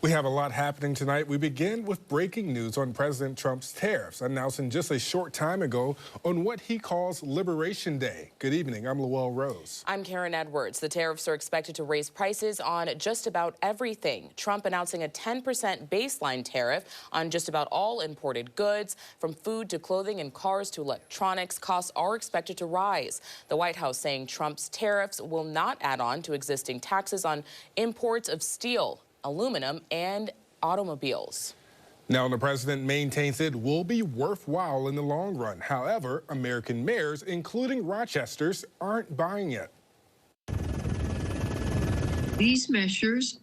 We have a lot happening tonight. We begin with breaking news on President Trump's tariffs, announcing just a short time ago on what he calls Liberation Day. Good evening. I'm Lowell Rose. I'm Karen Edwards. The tariffs are expected to raise prices on just about everything. Trump announcing a 10% baseline tariff on just about all imported goods, from food to clothing and cars to electronics. Costs are expected to rise. The White House saying Trump's tariffs will not add on to existing taxes on imports of steel, aluminum, and automobiles. Now, the president maintains it will be worthwhile in the long run. However, American mayors, including Rochester's, aren't buying it. These measures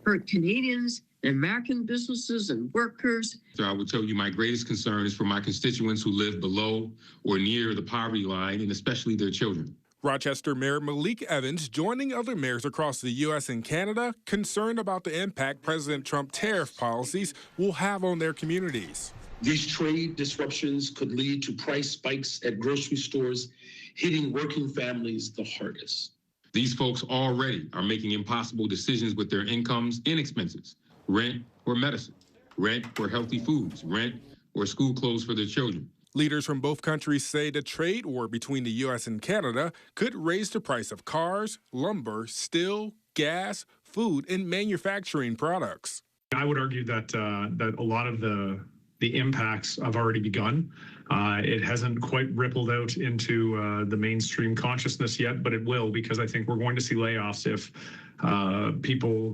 hurt Canadians and American businesses and workers. So I would tell you my greatest concern is for my constituents who live below or near the poverty line, and especially their children. Rochester Mayor Malik Evans joining other mayors across the U.S. and Canada concerned about the impact President Trump's tariff policies will have on their communities. These trade disruptions could lead to price spikes at grocery stores, hitting working families the hardest. These folks already are making impossible decisions with their incomes and expenses: rent or medicine, rent for healthy foods, rent or school clothes for their children. Leaders from both countries say the trade war between the U.S. and Canada could raise the price of cars, lumber, steel, gas, food, and manufacturing products. I would argue that a lot of the impacts have already begun. It hasn't quite rippled out into the mainstream consciousness yet, but it will, because I think we're going to see layoffs if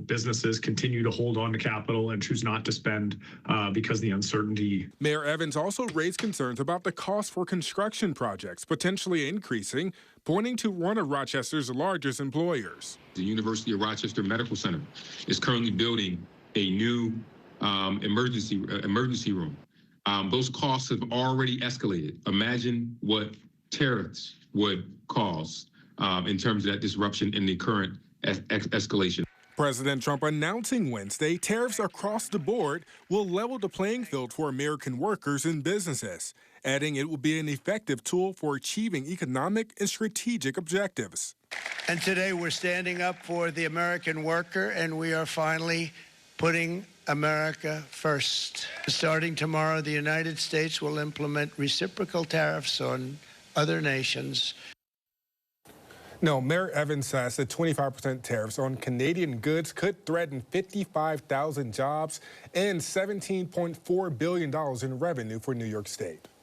businesses continue to hold on to capital and choose not to spend because of the uncertainty. Mayor Evans also raised concerns about the cost for construction projects potentially increasing, pointing to one of Rochester's largest employers. The University of Rochester Medical Center is currently building a new emergency room. Those costs have already escalated. Imagine what tariffs would cause in terms of that disruption in the current escalation. President Trump announcing Wednesday tariffs across the board will level the playing field for American workers and businesses, adding it will be an effective tool for achieving economic and strategic objectives. And today we're standing up for the American worker, and we are finally putting America first. Starting tomorrow, the United States will implement reciprocal tariffs on other nations. No, Mayor Evans says that 25% tariffs on Canadian goods could threaten 55,000 jobs and $17.4 billion in revenue for New York State.